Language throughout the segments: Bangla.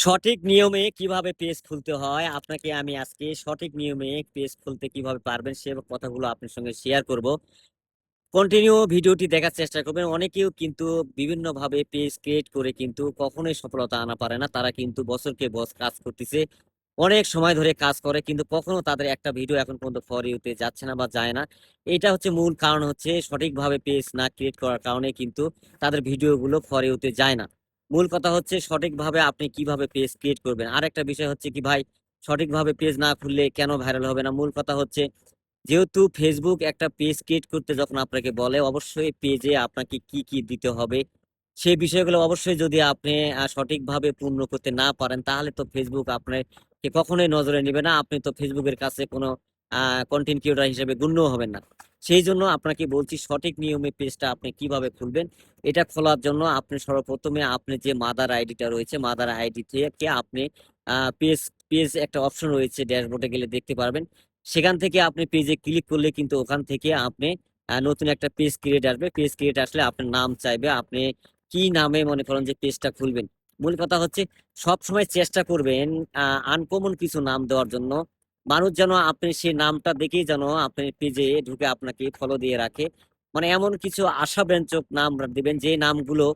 সঠিক নিয়মে কিভাবে পেজ খুলতে হয় আপনাকে আমি আজকে সঠিক নিয়মে পেজ খুলতে কিভাবে পারবেন সে কথাগুলো আপনার সঙ্গে শেয়ার করব। কন্টিনিউ ভিডিওটি দেখার চেষ্টা করবেন। অনেকেও কিন্তু বিভিন্ন ভাবে পেজ ক্রিয়েট করে কিন্তু কখনোই সফলতা আনা পারে না। তারা কিন্তু বছরকে বছর কাজ করতেছে, অনেক সময় ধরে কাজ করে, কিন্তু কখনো তাদের একটা ভিডিও এখন পর্যন্ত ফর ইউতে যাচ্ছে না বা যায় না। এটা হচ্ছে মূল কারণ, হচ্ছে সঠিকভাবে পেজ না ক্রিয়েট করার কারণে কিন্তু তাদের ভিডিওগুলো ফর ইউতে যায় না। মূল কথা হচ্ছে সঠিকভাবে আপনি কিভাবে পেজ ক্রিয়েট করবেন। আর একটা বিষয় হচ্ছে কি ভাই, সঠিকভাবে পেজ না খুললে কেন ভাইরাল হবে না। মূল কথা হচ্ছে, যেহেতু ফেসবুক একটা পেজ ক্রিয়েট করতে যখন আপনাকে বলে, অবশ্যই পেজে আপনাকে কি কি দিতে হবে সেই বিষয়গুলো অবশ্যই যদি আপনি সঠিকভাবে পূর্ণ করতে না পারেন, তাহলে তো ফেসবুক আপনাকে কখনোই নজরে নেবে না। আপনি তো ফেসবুকের কাছে কোনো কন্টেন্ট ক্রিয়েটর হিসেবে গণ্য হবেন না। সেই জন্য আপনাকে বলছি, সঠিক নিয়মে পেজটা আপনি কিভাবে খুলবেন। এটা খোলার জন্য আপনি সর্বপ্রথমে আপনি যে মাদার আইডিটা রয়েছে, মাদার আইডি থেকে আপনি পেজ পেজ একটা অপশন রয়েছে, ড্যাশবোর্ডে গেলে দেখতে পারবেন। সেখান থেকে আপনি পেজে ক্লিক করলে কিন্তু ওখান থেকে আপনি নতুন একটা পেজ ক্রিয়েট আসবে। পেজ ক্রিয়েট আসলে আপনার নাম চাইবে, আপনি কি নামে মনে করেন যে পেজটা খুলবেন। মূল কথা হচ্ছে, সব সময় চেষ্টা করবেন আনকমন কিছু নাম দেওয়ার জন্য। মানুষ যেন আপনি সেই নামটা দেখেই যেন আপনি পেজে ঢুকে আপনাকে ফলো দিয়ে রাখে। মানে এমন কিছু আশাব্যঞ্জক নাম দিবেন যে নামগুলো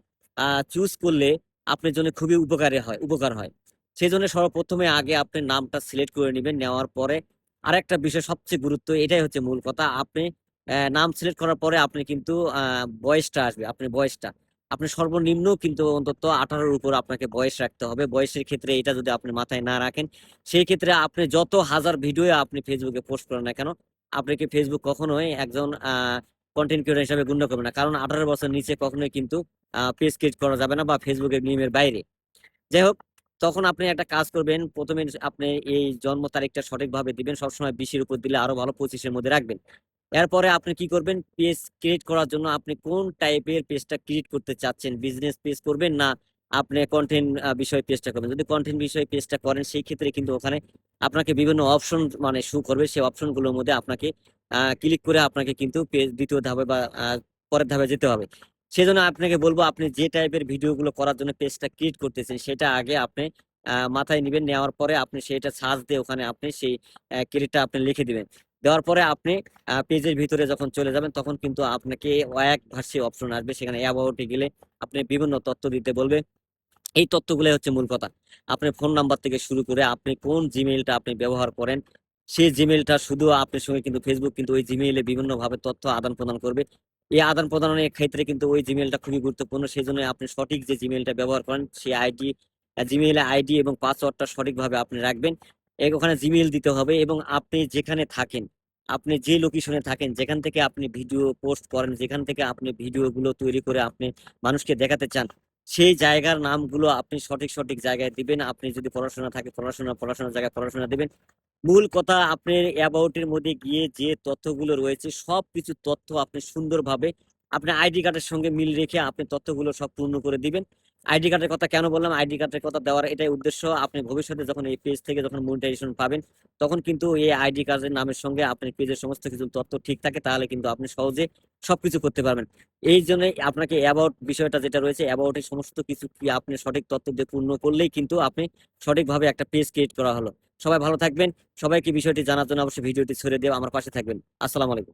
চুজ করলে আপনার জন্য খুবই উপকার হয়। সেই জন্য সর্বপ্রথমে আগে আপনি নামটা সিলেক্ট করে নেবেন। নেওয়ার পরে আরেকটা বিষয় সবচেয়ে গুরুত্ব, এটাই হচ্ছে মূল কথা, আপনি নাম সিলেক্ট করার পরে আপনি কিন্তু বয়সটা আসবে, আপনি বয়সটা আপনি সর্বনিম্ন কিন্তু অন্তত 18-র উপর আপনাকে বয়স রাখতে হবে। বয়সের ক্ষেত্রে এটা যদি আপনি মাথায় না রাখেন, সেই ক্ষেত্রে আপনি যত হাজার ভিডিও আপনি ফেসবুকে পোস্ট করেন না কেন, আপনাকে ফেসবুক কখনোই একজন কন্টেন্ট ক্রিয়েটর হিসেবে গণ্য করবে না। কারণ 18 বছর নিচে কখনোই কিন্তু পেজ ক্রিয়েট করা যাবে না, বা ফেসবুকের নিয়মের বাইরে। যাই হোক, তখন আপনি একটা কাজ করবেন, প্রথমে আপনি এই জন্ম তারিখটা সঠিকভাবে দিবেন। সবসময় 20-এর উপর দিলে আরো ভালো, 25-এর মধ্যে রাখবেন। এরপরে আপনি কি করবেন, পেজ ক্রিয়েট করার জন্য আপনি কোন টাইপের পেজটা ক্রিয়েট করতে চাচ্ছেন, বিজনেস পেজ করবেন না আপনি কন্টেন্ট বিষয় পেজটা করবেন। যদি কন্টেন্ট বিষয় পেজটা করেন, সেই ক্ষেত্রে কিন্তু ওখানে আপনাকে বিভিন্ন অপশন মানে শো করবে। সেই অপশনগুলোর মধ্যে আপনাকে ক্লিক করে আপনাকে কিন্তু পেজ দ্বিতীয় ধাপে বা পরের ধাপে যেতে হবে। সেজন্য আপনাকে বলবো, আপনি যে টাইপের ভিডিওগুলো করার জন্য পেজটা ক্রিয়েট করতেছেন সেটা আগে আপনি মাথায় নিবেন। নেওয়ার পরে আপনি সেটা সার্চ দিয়ে ওখানে আপনি সেই ক্রিয়েটটা আপনি লিখে দিবেন। দেওয়ার পরে আপনি পেজের ভিতরে যখন চলে যাবেন, তখন কিন্তু আপনাকে এক ভার্সি অপশন আসবে। সেখানে অ্যাবাউটে গেলে আপনি বিভিন্ন তথ্য দিতে বলবে। এই তথ্যগুলো হচ্ছে মূল কথা। আপনার ফোন নাম্বার থেকে শুরু করে আপনি কোন জিমেইলটা আপনি ব্যবহার করেন, সেই জিমেইলটা শুধু আপনার সঙ্গে কিন্তু ফেসবুক কিন্তু ওই জিমেইলে বিভিন্ন ভাবে তথ্য আদান প্রদান করবে। এই আদান প্রদানের ক্ষেত্রে কিন্তু ওই জিমেইলটা খুবই গুরুত্বপূর্ণ। সেই জন্য আপনি সঠিক যে জিমেইলটা ব্যবহার করেন সেই জিমেইলের আইডি এবং পাসওয়ার্ডটা সঠিকভাবে আপনি রাখবেন। ওখানে জিমেইল দিতে হবে, এবং আপনি যেখানে থাকেন, আপনি যে লোকেশনে থাকেন, যেখান থেকে আপনি ভিডিও পোস্ট করেন, যেখান থেকে আপনি ভিডিওগুলো তৈরি করে আপনি মানুষকে দেখাতে চান, সেই জায়গার নামগুলো আপনি সঠিক সঠিক জায়গায় দিবেন। আপনি যদি পড়াশোনা থাকে পড়াশোনার জায়গায় পড়াশোনা দিবেন। মূল কথা, আপনার অ্যাবাউটের মধ্যে গিয়ে যে তথ্যগুলো রয়েছে সবকিছু তথ্য আপনি সুন্দরভাবে আপনি আইডি কার্ডের সঙ্গে মিল রেখে আপনি তথ্যগুলো সব পূর্ণ করে দিবেন। আইডি কার্ডের কথা কেন বললাম, আইডি কার্ডের কথা দেওয়ার এটাই উদ্দেশ্য, আপনি ভবিষ্যতে যখন এই পেজ থেকে যখন মনিটাইজেশন পাবেন, তখন কিন্তু এই আইডি কার্ডের নামের সঙ্গে আপনার পেজের সমস্ত কিছু তথ্য ঠিক থাকে, তাহলে কিন্তু আপনি সহজে সবকিছু করতে পারবেন। এই জন্য আপনাকে অ্যাবাউট বিষয়টা যেটা রয়েছে, অ্যাবাউটের সমস্ত কিছু কি আপনি সঠিক তথ্য দিয়ে পূর্ণ করলেই কিন্তু আপনি সঠিকভাবে একটা পেজ ক্রিয়েট করা হলো। সবাই ভালো থাকবেন। সবাইকে বিষয়টি জানার জন্য অবশ্যই ভিডিওটি ছেড়ে দিয়ে আমার পাশে থাকবেন। আসসালামু আলাইকুম।